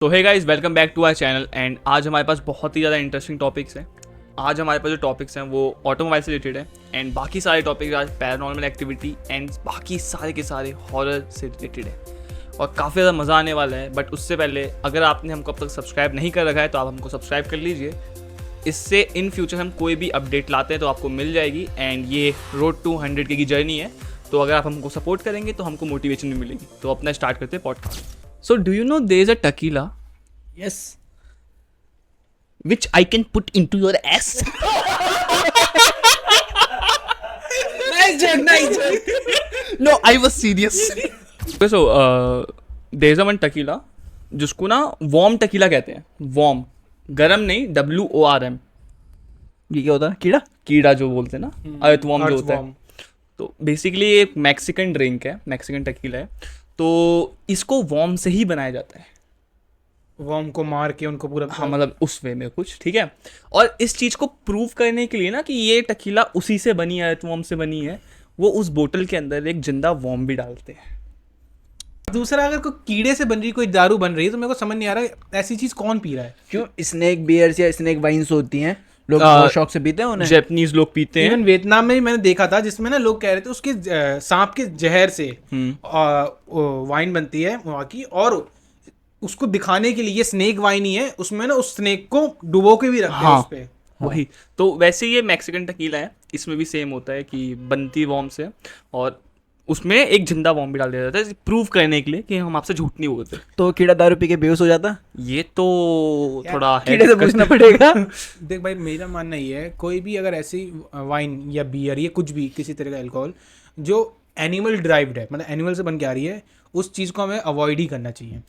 तो hey guys, welcome back to our channel. And आज हमारे पास बहुत ही ज़्यादा इंटरेस्टिंग टॉपिक्स हैं। आज हमारे पास जो टॉपिक्स हैं वो ऑटोमोबाइल से रिलेटेड है एंड बाकी सारे टॉपिक्स आज पैरानॉर्मल एक्टिविटी एंड बाकी सारे के सारे हॉरर से रिलेटेड है और काफ़ी ज़्यादा मज़ा आने वाला है। बट उससे पहले अगर आपने हमको अब तक सब्सक्राइब नहीं कर रखा है तो आप हमको सब्सक्राइब कर लीजिए। इससे इन फ्यूचर हम कोई भी अपडेट लाते हैं तो आपको मिल जाएगी। एंड ये रोड टू 100K की जर्नी है, तो अगर आप हमको सपोर्ट करेंगे तो हमको मोटिवेशन भी मिलेगी। तो अपना स्टार्ट करते हैं podcast. So do you know there is a tequila Yes. which I can put into your ass? Nice joke, nice joke. No, I was serious. Okay, so there is a one tequila जिसको ना warm tequila कहते हैं। warm, गरम नहीं, WORM। ये क्या होता है? कीड़ा? कीड़ा जो बोलते हैं ना, अर्थवॉर्म जो होता है। Earthworm. तो बेसिकली एक मैक्सिकन ड्रिंक है, मैक्सिकन टेकीला है। तो इसको वॉर्म से ही बनाया जाता है। वर्म को मार के उनको पूरा हाँ, मतलब उस वे में कुछ, ठीक है। और इस चीज़ को प्रूव करने के लिए ना कि ये टकीला उसी से बनी है, अर्थवॉर्म से बनी है, वो उस बोतल के अंदर एक जिंदा वॉर्म भी डालते हैं। दूसरा, अगर कोई कीड़े से बन रही कोई दारू बन रही है तो मेरे को समझ नहीं आ रहा ऐसी चीज कौन पी रहा है। क्यों स्नेक बियर्स या स्नेक वाइन्स होती हैं, लोग बहुत शौक से पीते हैं उन्हें। जैपनीज लोग पीते हैं। इवन वियतनाम में भी मैंने देखा था जिसमें ना लोग कह रहे थे उसके सांप के जहर से वाइन बनती है वहाँ की, और उसको दिखाने के लिए ये स्नेक वाइन ही है, उसमें ना उस स्नेक को डुबो के भी रखते हैं हाँ, उस पे। वही। तो वैसे ये मैक्सिकन टकीला है, इसमें भी सेम होता है कि बनती वॉर्म से और उसमें एक जिंदा वॉर्म भी डाल दिया जाता है, प्रूव करने के लिए कि हम आपसे झूठ नहीं बोलते। तो कीड़ा दारू पी के बेहोश हो जाता, ये तो थोड़ा कीड़े से पूछना पड़ेगा। देख भाई, मेरा मानना ये है, कोई भी अगर ऐसी वाइन या बियर या कुछ भी किसी तरह का अल्कोहल जो एनिमल ड्राइव्ड है, मतलब एनिमल से बन के आ रही है, उस चीज़ को हमें अवॉइड ही करना चाहिए।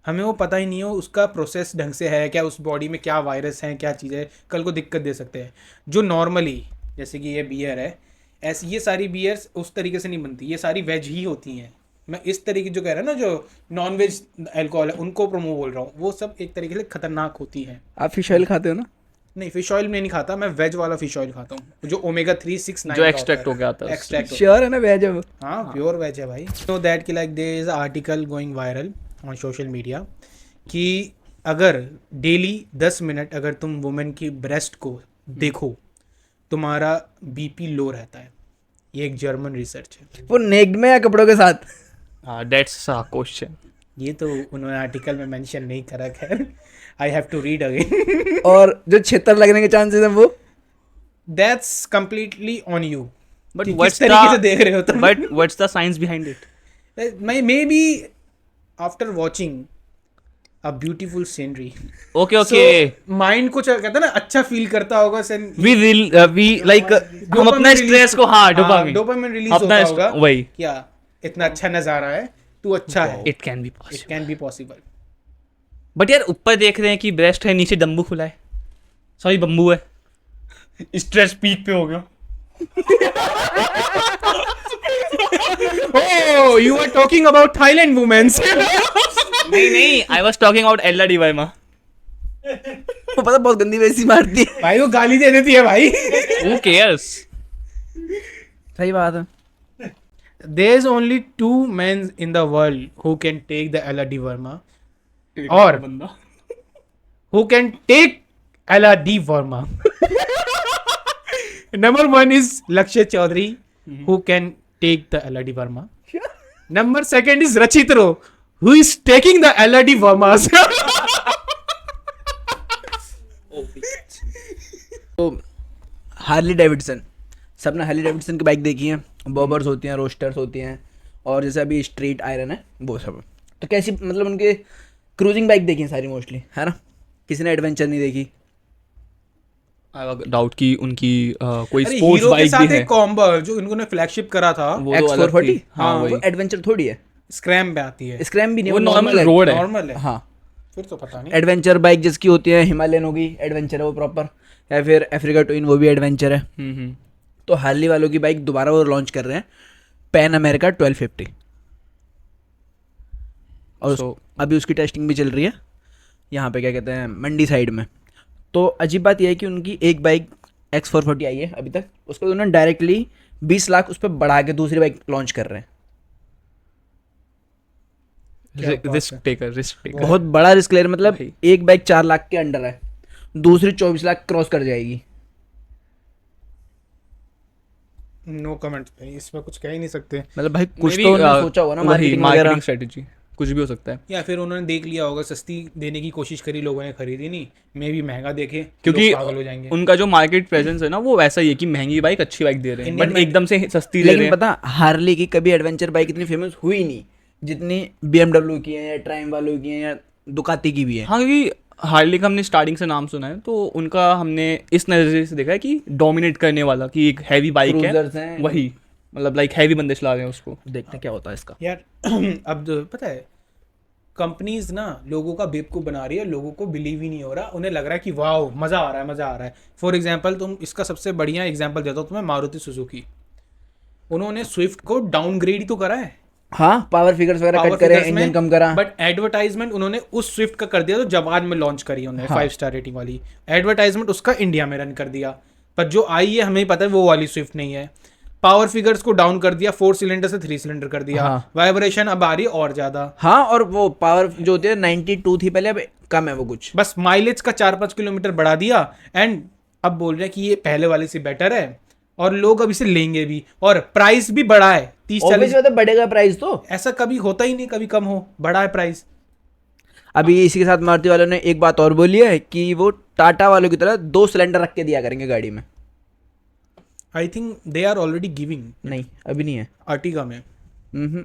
हमें वो पता ही नहीं हो उसका प्रोसेस ढंग से है क्या, उस बॉडी में क्या वायरस है, क्या चीज़ है, कल को दिक्कत दे सकते हैं। जो नॉर्मली जैसे कि ये बियर है, ऐसी ये सारी बियर्स उस तरीके से नहीं बनती, ये सारी वेज ही होती हैं। मैं इस तरीके जो कह रहा है ना, जो नॉन वेज अल्कोहल है उनको प्रोमो बोल रहा हूँ, वो सब एक तरीके से खतरनाक होती हैं। आप फिश ऑयल खाते हो ना? नहीं, फिश ऑयल में नहीं खाता, मैं वेज वाला फिश ऑयल खाता हूँ जो ओमेगा 369 जो एक्सट्रैक्ट हो गया आता है। एक्सट्रैक्ट। श्योर है ना वेज है वो? हाँ, प्योर वेज है भाई। नो दैट कि like there is article going viral on social media कि अगर डेली 10 मिनट अगर तुम वुमेन की ब्रेस्ट को देखो, तुम्हारा बीपी लो रहता है। ये एक जर्मन रिसर्च है। वो नेक्ड में या कपड़ों के साथ? हाँ, दैट्स अ क्वेश्चन। ये तो उन्होंने आर्टिकल में मेंशन नहीं करा, खैर I have to read again. और जो छितर लगने के चांसेस हैं वो? That's completely on you. But किस व्हाट्स तरीके से देख रहे हो तुम? But what's the science behind it? Maybe after watching a beautiful scenery, okay okay, mind कुछ कहता है ना, अच्छा फील करता होगा। वी विल वी लाइक हम अपना स्ट्रेस को, हाँ, डोपामिन रिलीज होता होगा। वही, क्या इतना अच्छा नजारा है, तू अच्छा है, it can be it possible. Can be possible. But यार, ऊपर देख रहे हैं कि ब्रेस्ट है, नीचे डम्बू खुला है, सॉरी बम्बू है, स्ट्रेस पीक पे हो गया। Oh, you are talking about Thailand womens. नहीं, I was talking about Ella D Verma. वो पता बहुत गंदी वैसी मारती है। भाई वो गाली दे देती है भाई। Who cares? सही बात है। There is only 2 men in the world who can take the Ella D Verma, और who can take Ella D Verma. Number 1 is Lakshya Chaudhary, who can take the Ella D Verma. Number 2 is Rachitro, who is taking the Ella D Vermas. तो Harley Davidson, सबने Harley Davidson की bike देखी है। बॉबर्स होती हैं, roasters होती हैं, और जैसे अभी स्ट्रीट आयरन है वो सब। तो कैसी, मतलब उनके क्रूजिंग बाइक देखी हैं सारी मोस्टली, है ना? किसी ने एडवेंचर नहीं देखी। आई हैव डाउट कि उनकी कोई अरे स्पोर्ट्स हीरो के बाइक साथ भी है। एक कॉम्बर जो इन्होंने फ्लैगशिप करा था, वो तो अलग X440? थी। हाँ, हाँ, वही। वो एडवेंचर थोड़ी है, स्क्रैम पे आती है। स्क्रैम भी नहीं, वो नॉर्मल रोड है। नॉर्मल है। हाँ, फिर तो पता नहीं। एडवेंचर बाइक जिसकी होती है, हिमालयन होगी, एडवेंचर है वो प्रॉपर, या फिर अफ्रीका ट्विन, वो भी एडवेंचर है। तो हार्ली वालों की बाइक दोबारा वो लॉन्च कर रहे हैं, पैन अमेरिका 1250, और अभी उसकी टेस्टिंग भी चल रही है यहाँ पे, क्या कहते हैं, मंडी साइड में। तो अजीब बात यह है कि उनकी एक बाइक X440 आई है अभी तक, उसको उन्होंने डायरेक्टली 20 लाख उस पर बढ़ा के दूसरी बाइक लॉन्च कर रहे हैं। रिस्क टेकर बहुत बड़ा रिस्क ले रहे, मतलब भाई। एक बाइक 4 लाख के अंडर है, दूसरी 24 लाख क्रॉस कर जाएगी। नो कमेंट भाई, इसमें कुछ कह ही नहीं सकते। मतलब भाई कुछ तो उन्होंने सोचा होगा ना, मार्केटिंग वगैरह। मार्केटिंग स्ट्रेटजी कुछ भी हो सकता है, या फिर उन्होंने देख लिया होगा, सस्ती देने की कोशिश करी, लोगों ने खरीदी नहीं, मे भी महंगा देखे, क्योंकि लोग पागल हो जाएंगे। उनका जो मार्केट प्रेजेंस है ना वो वैसा ही है कि महंगी बाइक अच्छी बाइक दे रहे हैं, Indian बट में- एकदम से सस्ती दे रहे लेकिन हैं। पता, हार्ले की कभी एडवेंचर बाइक इतनी फेमस हुई नहीं जितनी BMW की है या ट्राइम वालों की है या दुकाती की भी है। हाँ, क्योंकि हार्ली का हमने स्टार्टिंग से नाम सुना है, तो उनका हमने इस नज़रिए से देखा है कि डोमिनेट करने वाला, कि एक हैवी बाइक Cruisers है, हैं। वही मतलब लाइक हैवी बंदे चला रहे हैं उसको। देखते हैं क्या होता है इसका। यार अब पता है, कंपनीज ना लोगों का बेवकूफ़ बना रही है, लोगों को बिलीव ही नहीं हो रहा, उन्हें लग रहा है कि वाओ मज़ा आ रहा है, मज़ा आ रहा है। फॉर एग्जांपल, तुम इसका सबसे बढ़िया एग्जांपल देता हूँ तुम्हें, मारुति सुजुकी। उन्होंने स्विफ्ट को डाउनग्रेड ही तो करा है, हाँ, पावर फिगर्स वगैरह कट करे, इंजन कम करा। बट एडवर्टाइजमेंट उन्होंने उस स्विफ्ट का कर दिया तो जवान में लॉन्च करी उन्होंने, 5 स्टार रेटिंग वाली एडवर्टाइजमेंट, उसका इंडिया में रन कर दिया। पर जो आई है हमें पता है वो वाली स्विफ्ट नहीं है। पावर फिगर्स को डाउन कर दिया, 4 सिलेंडर से 3 सिलेंडर कर दिया। हाँ। वाइब्रेशन अब आ रही है और ज्यादा। हाँ, और वो पावर जो होती है 92 थी पहले, अब कम है वो कुछ। बस माइलेज का 4-5 किलोमीटर बढ़ा दिया, एंड अब बोल रहे हैं कि ये पहले वाले से बेटर है, और लोग अब इसे लेंगे भी, और प्राइस भी बढ़ा है 30-40। Obviously तो बढ़ेगा प्राइस तो। ऐसा कभी होता ही नहीं, कभी कम हो, बढ़ा है प्राइस। अभी इसी के साथ मारुति वालों ने एक बात और बोली है कि वो टाटा वालों की तरह 2 सिलेंडर रख के दिया करेंगे गाड़ी में। I think they are already giving नहीं, अभी नहीं है। आर्टिगा में। मेरे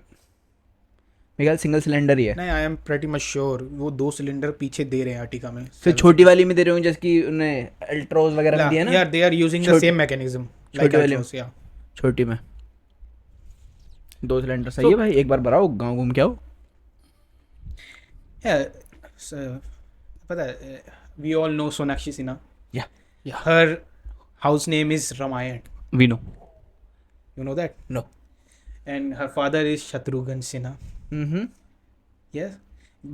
ख्याल सिंगल सिलेंडर ही है। नहीं, I am pretty much sure वो 2 सिलेंडर पीछे दे रहे हैं आर्टिगा में। फिर छोटी वाली में दे रहे होंगे, जैसे कि उन्हें अल्ट्रोज वगैरह में दिया ना। यार दे आर यूजिंग द छोटी- सेम मैकेनिज्म छोटी लाइक वाली- अल्ट्रोस, या छोटी में 2 सिलेंडर सही है भाई, एक बार भराओ, गाँव घूम के आओ। पता है, we all know Sonakshi Sinha, या her house name is Ramayan, we know. you know that, no. and her father is Shatrughan Sinha. Yes,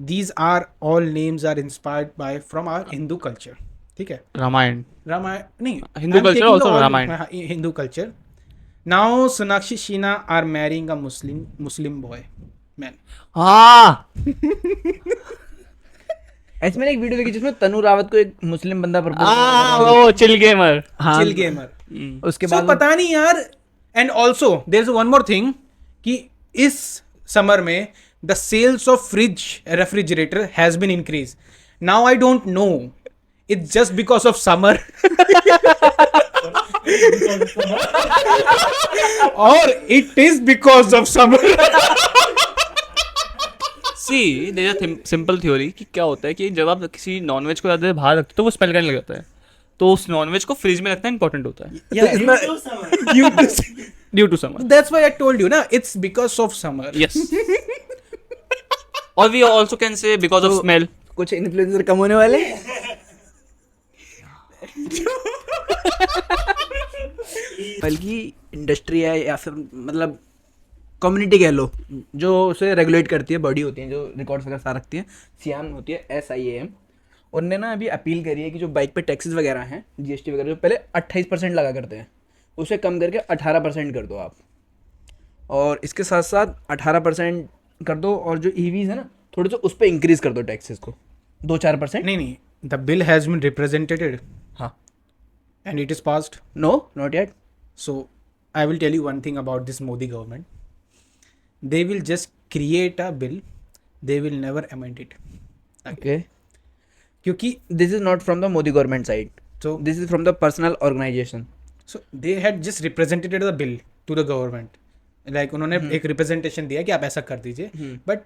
these are all names are inspired by from our Hindu culture. ठीक है, रामायण रामायण नहीं, Hindu I'm culture taking also the all- Ramayana. हाँ, Hindu culture. Now Sonakshi Sinha are marrying a Muslim boy man. हाँ। ऐसे मैंने एक video देखी जिसमें तनु रावत को एक मुस्लिम बंदा प्रपोज वो चिल गेमर। हाँ, Chill gamer. उसके So बाद पता नहीं यार, and also there's one more thing कि इस समर में the sales of fridge refrigerator has been increased. Now I don't know, it's just because of summer or it is because of summer. See there a simple theory कि क्या होता है कि जब आप किसी नॉनवेज को ज़्यादा देर बाहर रखते हो तो वो स्मेल करने लग जाता है, तो उस नॉनवेज को फ्रिज में रखना इंपॉर्टेंट होता है due to summer. That's why I told you ना, it's because of summer. Yes, और we also can say because of smell. कुछ इन्फ्लुएंसर कम होने वाले। बल्कि इंडस्ट्री है या फिर मतलब कम्युनिटी कह लो, जो उसे रेगुलेट करती है, बॉडी होती है जो रिकॉर्ड्स वगैरह सारा रखती है, सियाम होती है, SIAM। उनने ना अभी अपील करी है कि जो बाइक पे टैक्सेस वगैरह हैं, GST वगैरह, जो पहले 28% लगा करते हैं, उसे कम करके 18% कर दो आप। और इसके साथ साथ 18% कर दो, और जो EVs है ना, थोड़े से उस पर इंक्रीज कर दो टैक्सेस को 2-4%। नहीं, the bill has been represented हाँ, and it is passed. No not yet. So I will tell you one thing about this Modi government. They will just create a bill. They will never amend it. Okay, क्योंकि this is not from the Modi government side, so this is from the personal organization. they had just represented the bill to the government. Like उन्होंने एक representation दिया कि आप ऐसा कर दीजिए, but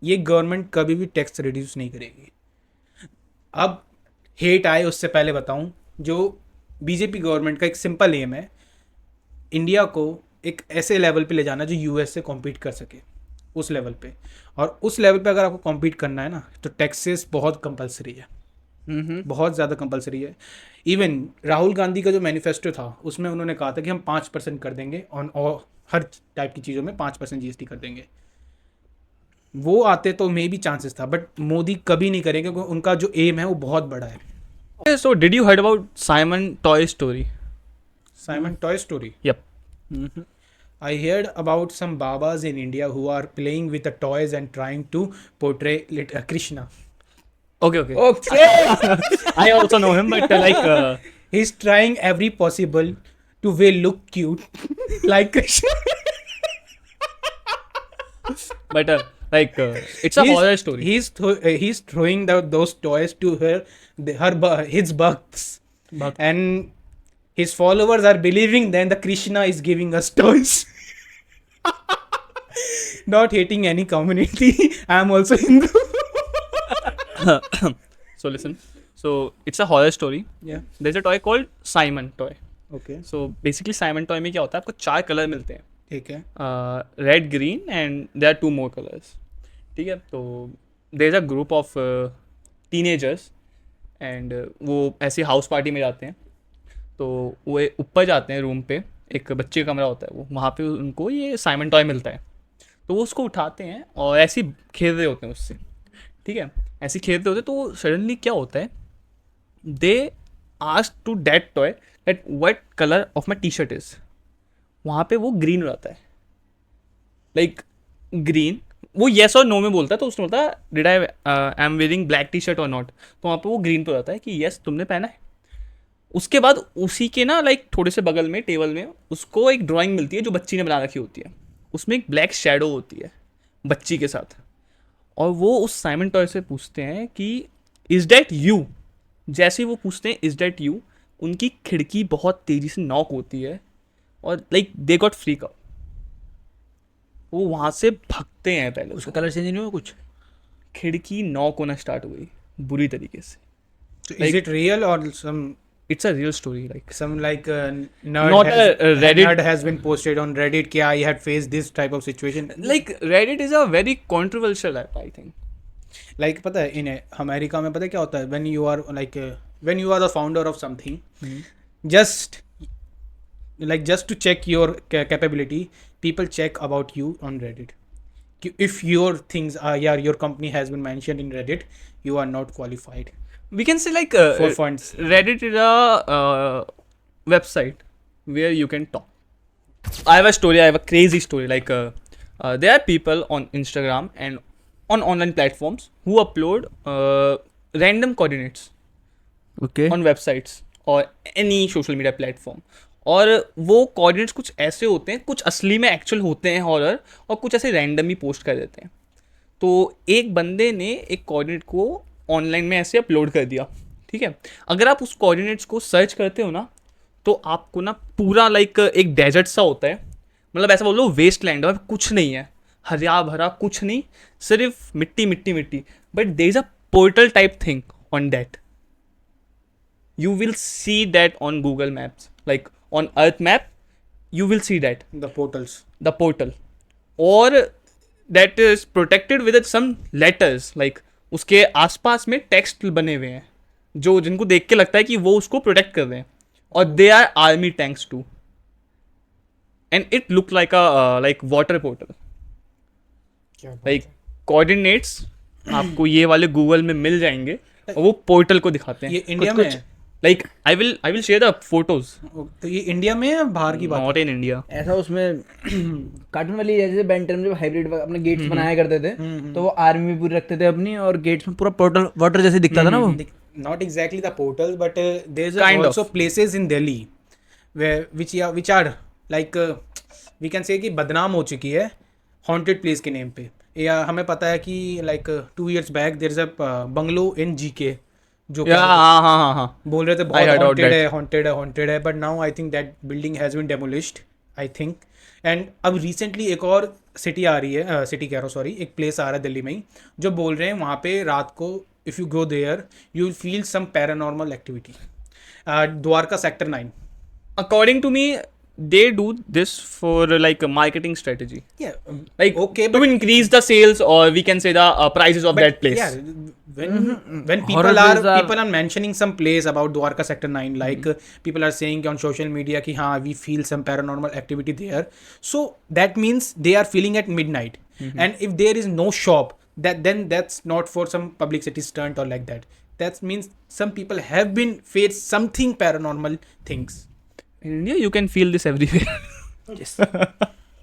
ये गवर्नमेंट कभी भी टैक्स रिड्यूस नहीं करेगी। अब हेट आए उससे पहले बताऊं, जो बीजेपी गवर्नमेंट का एक सिंपल एम है, इंडिया को एक ऐसे लेवल पे ले जाना जो यूएस से कॉम्पीट कर सके, उस लेवल पे। और उस लेवल पे अगर आपको कॉम्पीट करना है ना, तो टैक्सेस बहुत कंपलसरी है, बहुत ज़्यादा कंपलसरी है। इवन राहुल गांधी का जो मैनिफेस्टो था उसमें उन्होंने कहा था कि हम 5% कर देंगे ऑन हर टाइप की चीज़ों में 5% GST कर देंगे। वो आते तो मे भी चांसेस था, बट मोदी कभी नहीं करेंगे क्योंकि उनका जो एम है वो बहुत बड़ा है। So did you heard about Simon Toy Story? Simon Toy Story, yup. I heard about some babas in India who are playing with the toys and trying to portray Krishna. Okay, okay. Okay. I also know him, but He's trying every possible to will look cute like Krishna. but it's a horror story. He's throwing those toys to his bucks, Bhakt. and his followers are believing then the Krishna is giving us toys. Not hating any community. I'm also Hindu. So listen. So it's a horror story. Yeah. There's a toy called Simon toy. Okay. So basically Simon toy में क्या होता है, आपको 4 colour मिलते हैं, ठीक है. Red, green and there are 2 more colours. ठीक है. तो there is a group of teenagers and वो ऐसी हाउस पार्टी में जाते हैं. तो वो ऊपर जाते हैं रूम पे, एक बच्चे का कमरा होता है वो, वहाँ पे उनको ये साइमन टॉय मिलता है. तो वो उसको उठाते हैं और ऐसे ही खेल रहे होते हैं उससे. ठीक है. ऐसे खेल रहे होते हैं तो सडनली क्या होता है, they ask to that toy that what colour of my T shirt is. वहाँ पे वो ग्रीन हो जाता है, लाइक ग्रीन. वो येस और नो में बोलता है, तो उसने बोलता है did I am wearing black T shirt और नॉट. तो वहाँ पे वो ग्रीन पे हो जाता है कि येस तुमने पहना है. उसके बाद उसी के ना लाइक थोड़े से बगल में टेबल में उसको एक ड्राइंग मिलती है जो बच्ची ने बना रखी होती है. उसमें एक ब्लैक शेडो होती है बच्ची के साथ. और वो उस साइमन टॉय से पूछते हैं कि इज डैट यू. जैसे ही वो पूछते हैं इज डैट यू, उनकी खिड़की बहुत तेज़ी से नॉक होती है और like they got freak out. वो वहाँ से भागते हैं. पहले उसका कलर चेंज नहीं हुआ कुछ? खिड़की नॉक होना स्टार्ट हो गई बुरी तरीके से. So is it real or some it's a real story. Like like nerd Not has, a Reddit- nerd has been posted on Reddit कि I had faced this type of situation. like Reddit is a very controversial app, I think. Like पता है in America में पता है क्या होता है, when you are like when you are the founder of something, just to check your capability, people check about you on Reddit. If your things are your company has been mentioned in Reddit, you are not qualified We can say like for funds. Reddit is a website where you can talk. I have a story. I have a crazy story. Like there are people on Instagram and on online platforms who upload random coordinates Okay. on websites or any social media platform. और वो coordinates कुछ ऐसे होते हैं, कुछ असली में actual होते हैं हॉरर, और कुछ ऐसे रैंडम ही पोस्ट कर देते हैं. तो एक बंदे ने एक कोऑर्डिनेट को ऑनलाइन में ऐसे अपलोड कर दिया. ठीक है. अगर आप उस कोऑर्डिनेट्स को सर्च करते हो ना, तो आपको ना पूरा लाइक एक डेजर्ट सा होता है. मतलब ऐसा बोलो वेस्ट लैंड, और कुछ नहीं है, हरा भरा कुछ नहीं, सिर्फ मिट्टी मिट्टी मिट्टी. But there is a portal type thing on that. You will see that on Google Maps, like on Earth map, you will see that The portals. the portal, or that is protected with some letters. Like उसके आसपास में text बने हुए हैं जो जिनको देख के लगता है कि वो उसको प्रोटेक्ट कर रहे हैं, और they are army tanks too. And it look like a like water portal. Like coordinates आपको ये वाले गूगल में मिल जाएंगे और वो पोर्टल को दिखाते हैं. ये इंडिया में है? Like I will share the photos. तो ये इंडिया में है बाहर की बात? Not in India. ऐसा उसमें कार्टून वाली जैसे बेंटन में जब हाइब्रिड अपने गेट्स बनाया करते थे, तो वो आर्मी भी पूरी रखते थे अपनी, और गेट्स में पूरा पोर्टल वाटर जैसे दिखता था ना वो. Not exactly the portal, but there's Kind also of. places in Delhi which are like we can say कि बदनाम हो चुकी है haunted place के नेम पे. या हमें पता है कि like 2 years back there is a bungalow in GK जो हाँ. बोल रहे थे I बहुत heard about haunted है, but now I think that building has been demolished, I think. And अब recently एक और सिटी आ रही है, सिटी कह रहा हूँ सॉरी, एक प्लेस आ रहा है दिल्ली में ही, जो बोल रहे हैं वहाँ पे रात को if you go there you will feel some paranormal activity. Dwarka sector 9. According to me, they do this for like a marketing strategy. Yeah, Like okay, to increase the sales, or we can say the prices of that place. yeah, when Horror places people are mentioning some place about Dwarka sector 9, like people are saying on social media कि हाँ we feel some paranormal activity there, so that means they are feeling at midnight. And if there is no shop, then that's not for some publicity stunt or like that. That means some people have been faced something paranormal things. In India, you can feel this everywhere.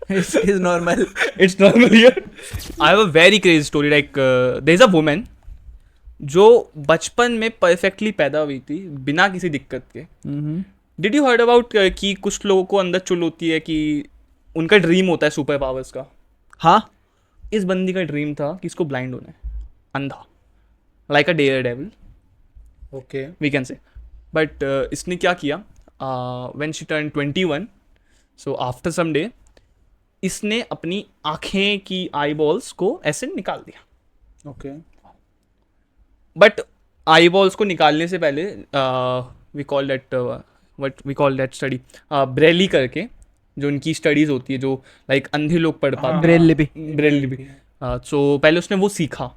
It's normal. It's normal here. I have a very crazy story. Like there is a woman जो बचपन में perfectly पैदा हुई थी बिना किसी दिक्कत के. डिड यू हर्ड अबाउट कि कुछ लोगों को अंदर चुल होती है कि उनका ड्रीम होता है सुपर पावर्स का. हाँ. इस बंदी का ड्रीम था कि इसको ब्लाइंड होना है, अंधा, like a daredevil okay. We can say. But इसने क्या किया, when she turn 21, so after some day इसने अपनी आँखें की आई बॉल्स को ऐसे निकाल दिया. ओके. बट आई बॉल्स को निकालने से पहले we call that what we call that study Braille करके, जो उनकी स्टडीज़ होती है जो लाइक अंधे लोग पढ़ पाते हैं, ब्रेल लिपि. ब्रेल लिपि. सो पहले उसने वो सीखा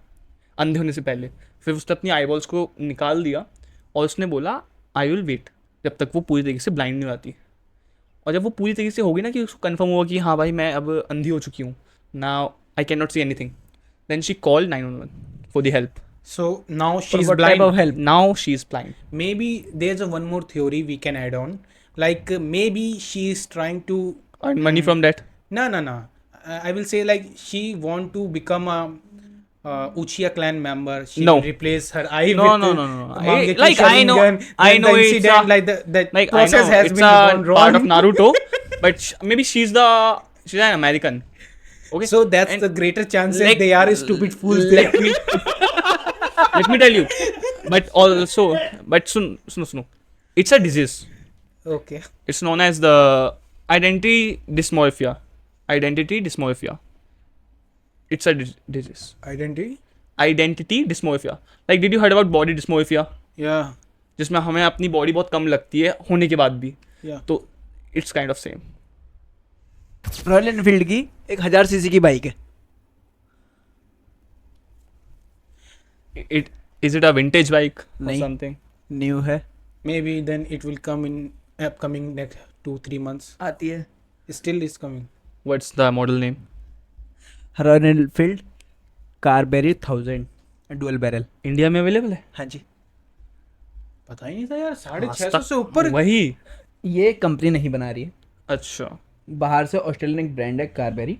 अंधे होने से पहले, फिर उसने अपनी आई बॉल्स को निकाल दिया और उसने बोला आई विल वेट जब तक वो पूरी तरीके से ब्लाइंड नहीं आती. और जब वो पूरी तरीके से होगी ना कि उसको कंफर्म हुआ कि हाँ भाई मैं अब अंधी हो चुकी हूँ, now I can not see anything, then she called 911 for the help. So now she's What type blind. of help? Now she is blind. Maybe there's a one more theory we can add on. Like maybe she is trying to Earn money from that. no. I will say like she want to become a Uchiha clan member. She No. will replace her eye No, with no. Mangekyo Like I know, Sharingan. I Then know the it's incident, a, like the like I process know has it's been a gone wrong. part of Naruto, but maybe she's an American. Okay. So that's And the greater chances like- they are stupid fools. Let me let me tell you. But also, but suno. It's a disease. Okay. It's known as the identity dysmorphia. Identity dysmorphia. It's a disease. Identity. Identity dysmorphia. Like, did you heard about body dysmorphia? Yeah. जिसमें हमें अपनी body बहुत कम लगती है होने के बाद भी. Yeah. तो it's kind of same. Royal Enfield की एक 1000 सीसी की बाइक है. It is it a vintage bike or नहीं. something? न्यू है. Maybe then it will come in upcoming next 2-3 months. आती है. Still is coming. What's the model name? Royal Enfield Carberry 1000 dual barrel. India में available है? हाँ जी. पता ही नहीं था यार. आज 650 तक से ऊपर. वही. ये कंपनी नहीं बना रही है. अच्छा. बाहर से ऑस्ट्रेलियन एक ब्रांड है कारबेरी,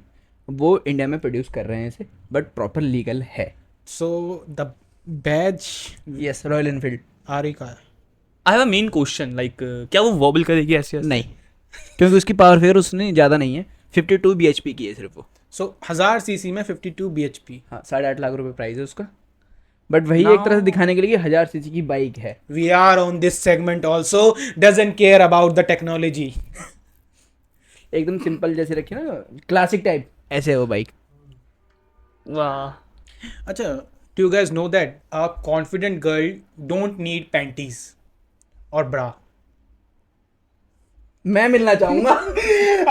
वो इंडिया में प्रोड्यूस कर रहे हैं इसे, बट प्रॉपर लीगल है. So the badge yes, Royal Enfield. R का है. I have a main question, like क्या वो वॉबल करेगी ऐसे? नहीं, क्योंकि उसकी पावर फिगर उसने ज़्यादा नहीं है. 52 bhp की है सिर्फ वो. So 1000 सीसी में 52 bhp. हाँ, 8.5 लाख रुपए प्राइस है उसका. बट वही एक तरह से दिखाने के लिए 1000 सीसी की बाइक है. We are on this segment also. Doesn't care about the technology. एकदम सिंपल जैसे रखी ना, क्लासिक टाइप, ऐसे है वो बाइक. वाह. अच्छा, do you guys know that a confident girl don't need panties or bra? मैं मिलना चाहूंगा.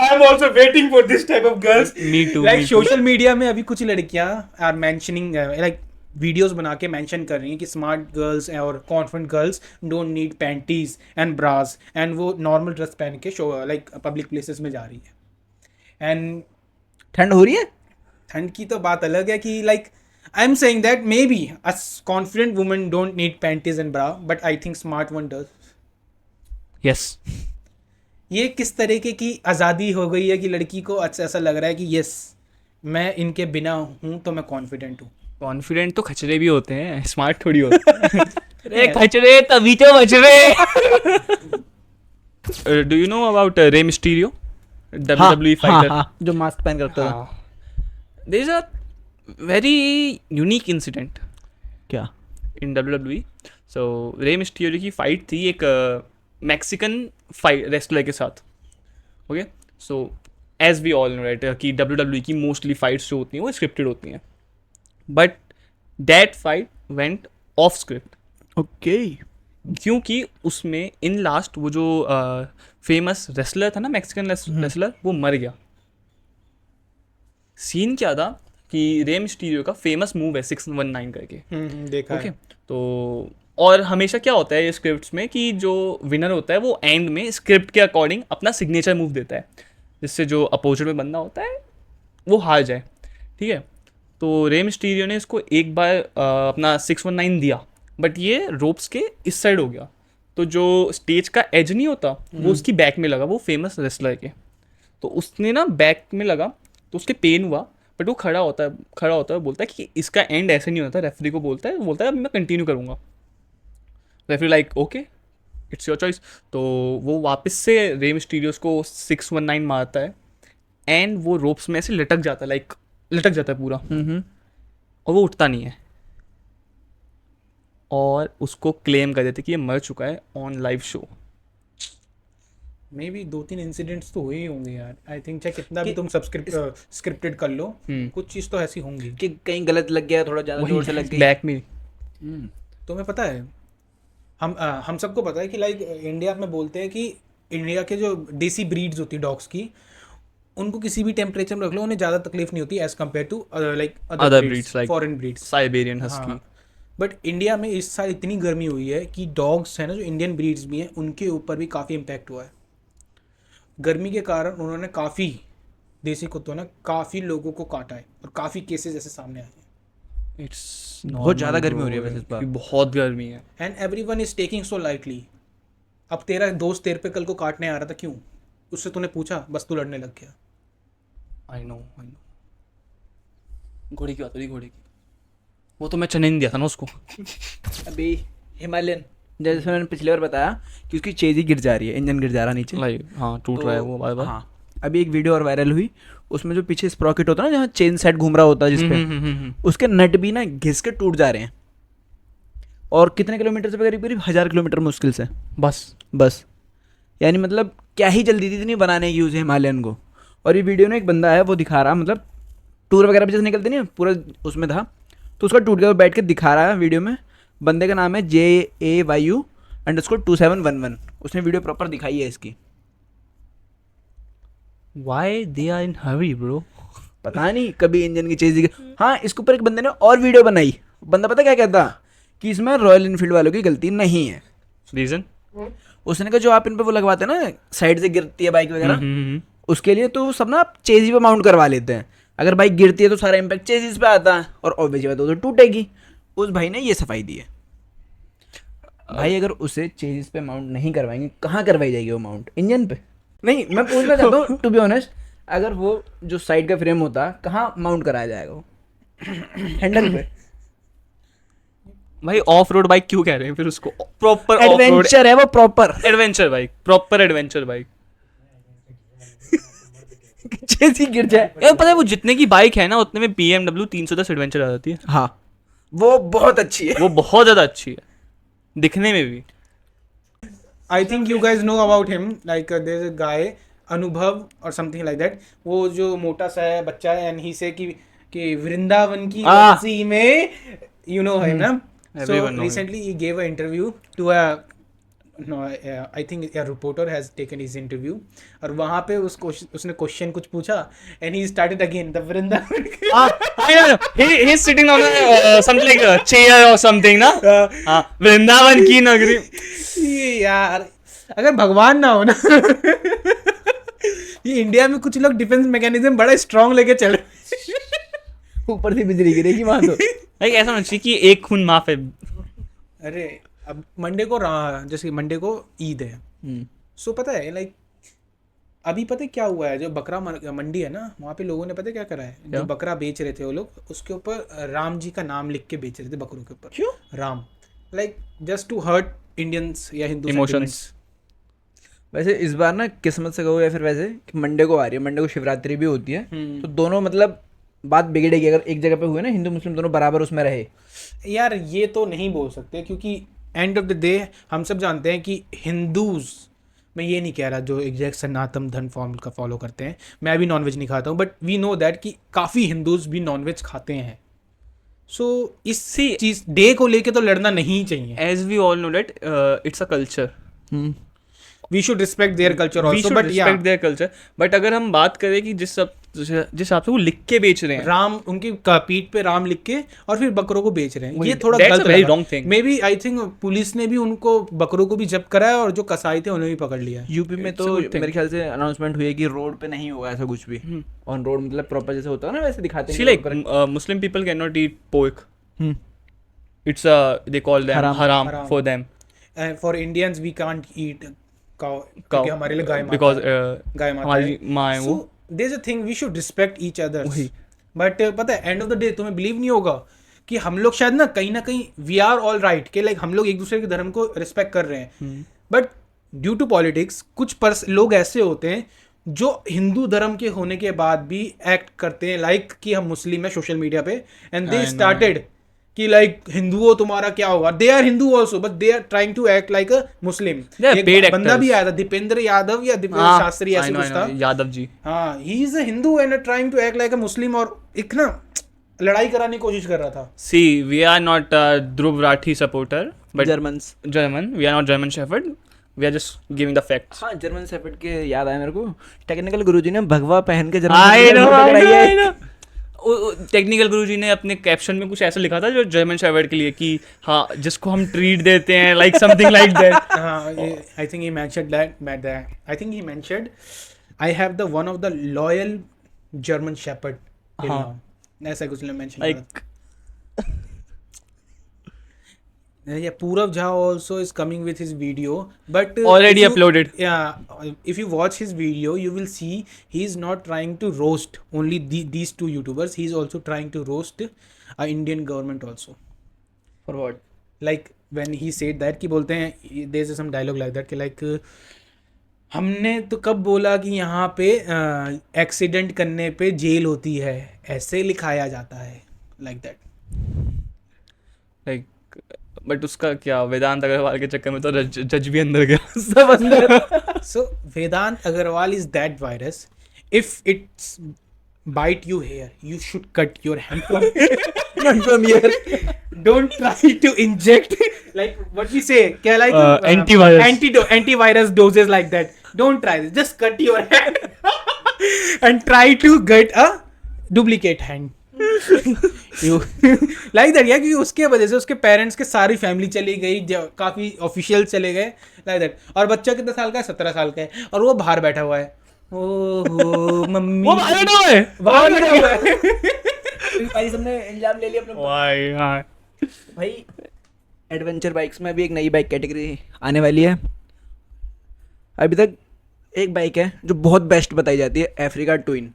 I'm also waiting for this type of girls. Me too. Like me too. social media में अभी कुछ लड़कियां are mentioning like वीडियोस बना के mention कर रही हैं कि स्मार्ट गर्ल्स और confident girls don't need panties and bras, and वो नॉर्मल ड्रेस पहन के शो लाइक पब्लिक प्लेसेस में जा रही है. एंड ठंड हो रही है. ठंड की तो बात अलग है कि like I am saying that may be a confident woman don't need panties and bra, but I think smart one does. Yes. ये किस तरीके की आज़ादी हो गई है कि लड़की को अच्छा ऐसा लग रहा है कि यस मैं इनके बिना हूँ तो मैं कॉन्फिडेंट हूँ. कॉन्फिडेंट तो खचरे भी होते हैं, स्मार्ट थोड़ी होते हैं. अरे खचरे तभी तो बच रहे. Do you know about Rey Mysterio, WWE fighter? हाँ, जो मास्क पहन कर रखता था. There is a very unique incident क्या? in WWE. So Rey Mysterio की फाइट थी एक मैक्सिकन फाइट रेसलर के साथ. Okay, so as we all know right कि WWE की मोस्टली फाइट्स जो होती हैं वो स्क्रिप्टेड होती हैं, but that fight went off script. Okay. क्योंकि उसमें इन लास्ट वो जो फेमस रेसलर था ना, मैक्सिकन रेसलर, वो मर गया. सीन क्या था कि रे मिस्टीरियो का फेमस मूव है 619 करके. देखा ओके, है. तो और हमेशा क्या होता है ये स्क्रिप्ट्स में कि जो विनर होता है वो एंड में स्क्रिप्ट के अकॉर्डिंग अपना सिग्नेचर मूव देता है, जिससे जो अपोजिट में बंदा होता है वो हार जाए. ठीक है, तो रे मिस्टीरियो ने इसको एक बार अपना 619 दिया, बट ये रोप्स के इस साइड हो गया, तो जो स्टेज का एज नहीं होता वो उसकी बैक में लगा, वो फेमस रेसलर के. तो उसने ना बैक में लगा, तो उसके पेन हुआ, बट वो खड़ा होता है बोलता है कि इसका एंड ऐसे नहीं होता, रेफरी को बोलता है अब मैं कंटिन्यू करूँगा। Referee like okay it's your choice. तो वो वापस से रे मिस्टीरियोस को 619 मारता है एंड वो रोप्स में ऐसे लटक जाता है पूरा, और वो उठता नहीं है, और उसको क्लेम कर देते कि ये मर चुका है on live show. May be 2-3 incidents तो हुए ही होंगे यार, आई थिंक। चाहे कितना भी तुम स्क्रिप्टेड कर लो, कुछ चीज़ तो ऐसी होंगी कि कहीं गलत लग गया, थोड़ा ज़्यादा जोर से लग गई। बैक में तुम्हें पता है, हम सबको पता है कि लाइक इंडिया में बोलते हैं कि इंडिया के जो देसी ब्रीड्स होती है डॉग्स की, उनको किसी भी टेम्परेचर में रख लो उन्हें ज़्यादा तकलीफ नहीं होती as compare to like other breeds like foreign breeds, Siberian husky. But India में इस साल इतनी गर्मी हुई है कि डॉग्स हैं ना, जो इंडियन ब्रीड्स भी हैं, उनके ऊपर भी काफ़ी इम्पैक्ट हुआ है। गर्मी के कारण उन्होंने काफ़ी देसी कुत्तों ने काफ़ी लोगों को काटा है, और काफ़ी केसेस ऐसे सामने आए हैं। इट्स बहुत ज़्यादा गर्मी हो रही है वैसे इस बार। बहुत गर्मी है। And everyone is taking so lightly. अब तेरा दोस्त तेरे पे कल को काटने आ रहा था, क्यों? उससे तूने पूछा? बस तू लड़ने लग गया। आई नो घोड़े की बात हो रही, घोड़े की, वो तो मैं चने नहीं दिया था ना उसको। अभी हिमालयन, जैसे मैंने पिछली बार बताया कि उसकी चेज ही गिर जा रही है, इंजन गिर जा रहा नीचे, लाइक हाँ टूट रहा है वो बार बार। हाँ, अभी एक वीडियो और वायरल हुई, उसमें जो पीछे स्प्रॉकेट होता है ना, जहाँ चेन सेट घूम रहा होता है जिसपे, उसके नट भी ना घिस के टूट जा रहे हैं। और कितने किलोमीटर से, करीब करीब 1000 किलोमीटर मुश्किल से बस। यानी मतलब क्या ही जल्दी थी इतनी बनाने की उसे हिमालयन को। और ये वीडियो में एक बंदा है, वो दिखा रहा, मतलब टूर वगैरह पे जैसे निकलते नहीं, पूरा उसमें था, तो उसका टूट गया, वो बैठ के दिखा रहा है वीडियो में। बंदे का नाम है JAYU_2711। उसने वीडियो प्रॉपर दिखाई है इसकी। Why they are in hurry bro? पता नहीं, कभी इंजन की चीज। हाँ, इसके ऊपर एक बंदे ने और वीडियो बनाई। बंदा पता क्या कहता, कि इसमें रॉयल इनफील्ड वालों की गलती नहीं है। रीजन? उसने कहा जो आप इन पे वो लगवाते हैं ना, साइड से गिरती है बाइक वगैरह, उसके लिए तो सब ना आप चेजी पे माउंट करवा लेते हैं। अगर बाइक गिरती है तो सारा इम्पैक्ट चेजिस पे आता है, और ऑब्वियसली बात है तो टूटेगी। उस भाई ने ये सफाई दी है। भाई अगर उसे चेजिस पे माउंट नहीं करवाएंगे, कहाँ करवाई जाएगी वो माउंट? इंजन पे? नहीं, मैं पूछना चाहता हूँ टू बी ऑनेस्ट, अगर वो जो साइड का फ्रेम होता कहाँ माउंट कराया जाएगा वो? हैंडल पे। भाई ऑफ रोड बाइक क्यों कह रहे हैं फिर उसको? प्रॉपर एडवेंचर है वो, proper adventure bike, proper adventure bike. Chassis गिर जाए। यार पता है वो जितने की बाइक है ना, उतने में BMW 310 एडवेंचर आ जाती है। हाँ, वो बहुत अच्छी है, वो बहुत ज्यादा अच्छी है दिखने में भी। I think you guys know about him. Like there's a guy, अनुभव or something like that. वो जो मोटा सा है बच्चा है, and he say कि वृंदावन की गली में, you know him ना? So Everyone know recently he gave an interview to a I think a reporter has taken his interview, और वहाँ पे उसने क्वेश्चन कुछ पूछा, and he started again the Vrindavan. He's sitting on something like a chair or something ना। हाँ, वृंदावन की नगरी। ये यार अगर भगवान ना हो ना, ये इंडिया में कुछ लोग डिफेंस मैकेनिज्म बड़ा स्ट्रांग लेके चल रहे, ऊपर से बिजली गिरेगी वहां तो। लाइक ऐसा होना चाहिए कि एक खून माफ है। अरे अब मंडे को जैसे मंडे को ईद है, सो पता है लाइक अभी पता है क्या हुआ है, जो बकरा मंडी है ना, वहाँ पे लोगों ने पता है क्या करा है, जो बकरा बेच रहे थे वो लोग, उसके ऊपर राम जी का नाम लिख के बेच रहे थे बकरों के ऊपर। क्यों? Ram, like just to hurt Indians या हिंदू इमोशंस। वैसे इस बार ना किस्मत से कहो या फिर वैसे कि मंडे को आ रही है, मंडे को शिवरात्रि भी होती है, तो दोनों मतलब बात बिगड़ेगी अगर एक जगह पे हुए ना, हिंदू मुस्लिम दोनों बराबर उसमें रहे। यार ये तो नहीं बोल सकते, क्योंकि एंड ऑफ द डे हम सब जानते हैं कि हिंदूज, मैं ये नहीं कह रहा जो एग्जैक्ट सनातन धर्म फॉर्म का फॉलो करते हैं, मैं भी नॉनवेज नहीं खाता हूँ, बट वी नो दैट कि काफ़ी हिंदूज भी नॉनवेज खाते हैं। सो इसी चीज़ डे को लेके तो लड़ना नहीं चाहिए। As we all know that it's a culture, we should respect their culture we also, should but respect their culture. But अगर हम बात करें कि जिस हिसाब से वो लिख के बेच रहे हैं, राम उनकी पीठ पे राम लिख के और फिर बकरों को बेच रहे हैं, ये थोड़ा that's a गलत very लगा। wrong thing. Maybe I think police ने भी उनको बकरों को भी जब्त करा है, और जो कसाई थे उन्हें भी पकड़ लिया है। यूपी में तो मेरे ख्याल से अनाउंसमेंट हुई है कि रोड पे नहीं होगा ऐसा कुछ भी, ऑन रोड, मतलब प्रॉपर जैसे होता है ना वैसे दिखाते हैं। see like Muslim people cannot eat pork. It's they call them haram for them. For Indians we can't eat cow, क्योंकि हमारे लिए गाय माता बिकॉज है, गाय माता हमारी है। माँ है वो। There is a thing, we should respect each others, वही। बट पता है एंड ऑफ द डे तुम्हें बिलीव नहीं होगा कि हम लोग शायद ना कहीं वी आर ऑल राइट के लाइक हम लोग एक दूसरे के धर्म को रिस्पेक्ट कर रहे हैं, बट ड्यू टू पॉलिटिक्स कुछ लोग ऐसे होते हैं जो हिंदू धर्म के होने के बाद भी एक्ट करते हैं लाइक कि हम मुस्लिम है सोशल मीडिया पे, and I they know. Started कि लाइक हिंदुओं तुम्हारा क्या होगा, they are Hindu also but they are trying to act like a Muslim. They are paid एक बंदा actors. भी आया था दीपेंद्र यादव या दीपेंद्र हाँ, शास्त्री I ऐसे know, कुछ I था, know, यादव जी। हाँ, he is a Hindu and trying to act like a Muslim, और एक ना लड़ाई कराने की कोशिश कर रहा था। See, we are not Dhruv Rathi supporter, but Germans. German. We are not German Shepherd. We are just giving the facts. हाँ, जर्मन शेफर्ड के याद आया मेरे को, टेक्निकल गुरुजी ने भगवा पहन के I German know, shepherd I बनाई know, है। I know. टेक्निकल गुरुजी ने अपने कैप्शन में कुछ ऐसा लिखा था जो जर्मन शेफर्ड के लिए कि हाँ जिसको हम ट्रीट देते हैं like something like that. I think he mentioned that I think he mentioned I have the one of the loyal German Shepherd till हाँ। now, ऐसा कुछ ने mention like yeah, Purav Jha also is coming with his video, but Already if you- uploaded. Yeah, if you watch his video, you will see he's not trying to roast only these two YouTubers. He's also trying to roast Indian government also. For what? Like when he said that कि बोलते हैं there's some dialogue like that कि like हमने तो कब बोला कि यहाँ पे एक्सीडेंट करने पे जेल होती है, ऐसे लिखाया जाता है, like that. लाइक बट उसका क्या वेदांत अग्रवाल के चक्कर में तो जज भी अंदर गया सब अंदर। So Vedant Agarwal is that virus. If it's bite you here, you should cut your hand from Not from here. Don't try to inject like what we say, क्या like Antivirus. antivirus doses like that. Don't try this. Just cut your hand and try to get a duplicate hand. You like that, yeah, क्योंकि उसके वजह से उसके parents के सारी family चली गई, काफी ऑफिशियल चले गए लाइक दैट, और बच्चा कितना साल का है, 17 साल का है, और वो बाहर बैठा हुआ है। ओहो मम्मी वो बाहर बैठा हुआ है। बाहर बैठा हुआ है। भाई सबने इल्जाम ले लिया अपने ऊपर। भाई एडवेंचर बाइक्स में अभी एक नई बाइक कैटेगरी आने वाली है। अभी तक एक बाइक है जो बहुत बेस्ट बताई जाती है, अफ्रीका ट्विन।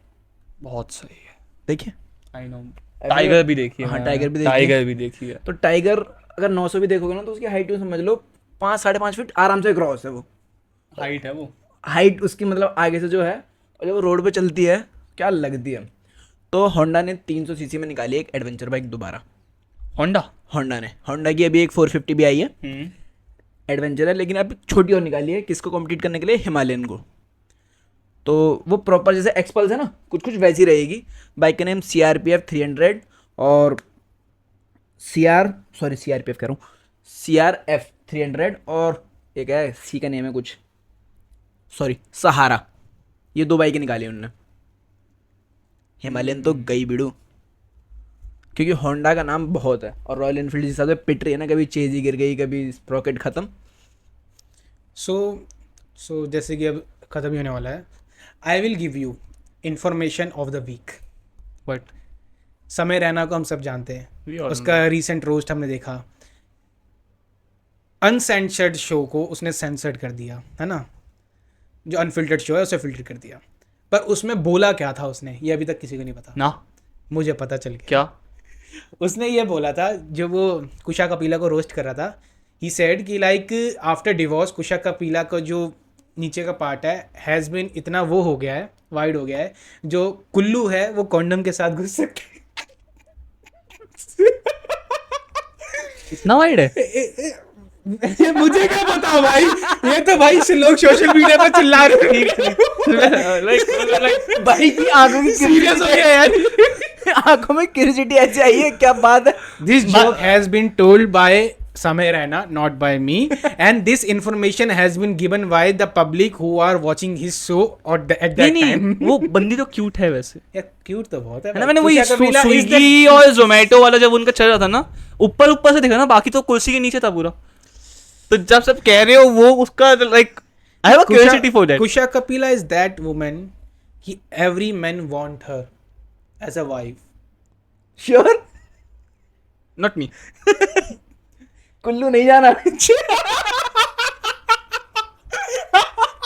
बहुत सही है। देखिए, आई नो, टाइगर भी देखी है। हाँ, मैंने। टाइगर भी देखी है। टाइगर भी देखी है। तो टाइगर अगर 900 भी देखोगे ना तो उसकी हाइट समझ लो 5-5.5 फीट आराम से क्रॉस है। वो हाइट है वो। हाइट उसकी मतलब आगे से जो है, और जब वो रोड पे चलती है क्या लगती है। तो होंडा ने 300 सीसी में निकाली एक एडवेंचर बाइक दोबारा। होंडा की अभी एक 450 भी आई है, एडवेंचर है, लेकिन अब छोटी और निकाली है। किसको कॉम्पीट करने के लिए? हिमालयन को। तो वो प्रॉपर जैसे एक्सपल्स है ना, कुछ कुछ वैसी रहेगी। बाइक का नेम CRPF 300 और CRPF कह रहा हूँ, CRF 300 और एक है C का नेम है कुछ, सहारा। ये 2 बाइकें निकाली उन्होंने। हिमालयन तो गई बिड़ू, क्योंकि होंडा का नाम बहुत है, और रॉयल एनफील्ड जिस हिसाब से पिट रही है ना, कभी चेज ही गिर गई, कभी स्प्रॉकेट खत्म। सो जैसे कि अब खत्म ही होने वाला है, I will give you information of the week. But Samay Raina को हम सब जानते हैं, We all उसका रीसेंट रोस्ट हमने देखा। अनसेंसर्ड शो को उसने सेंसर्ड कर दिया है ना, जो अनफिल्टर्ड शो है उसे फिल्टर कर दिया। पर उसमें बोला क्या था उसने, ये अभी तक किसी को नहीं पता। ना मुझे पता चल गया। क्या उसने ये बोला था, जो वो कुशा कपिला को रोस्ट कर रहा था, ही सेड कि लाइक आफ्टर डिवोर्स कुशा कपिला का जो नीचे का पार्ट है हैज़ बीन इतना वो हो गया है, वाइड हो गया है, जो कुल्लू है वो कॉन्डम के साथ घुस सकते हैं। इतना वाइड है? ये मुझे क्या पता भाई, ये तो भाई से लोग सोशल मीडिया पर चिल्ला रहे हैं। लाइक भाई की आंखों की सीरियस हो गया यार। आंखों में क्यूरियोसिटी ऐसी आई है, क्या बात है। This joke has been told by Samay Raina, not by me, and this information has been given by the public who are watching his show at that नहीं time. नहीं, वो बंदी तो क्यूट है वैसे। यार क्यूट तो बहुत है। है ना, मैंने वही कुशा कपिला is the- स्विगी और जोमेटो वाला जब उनका चल रहा था ना, ऊपर से देखा ना, बाकी तो कुर्सी के नीचे था पूरा। तो जब सब कह रहे हो वो उसका like I have a curiosity for that. Kusha Kapila is that woman कि every man want her as a wife. Sure? Not me. Kullu नहीं जाना।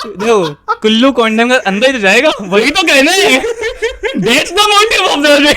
देखो कुल्लू कॉन्डम का अंदर ही तो जाएगा, वही तो कहना है। That's the motive of the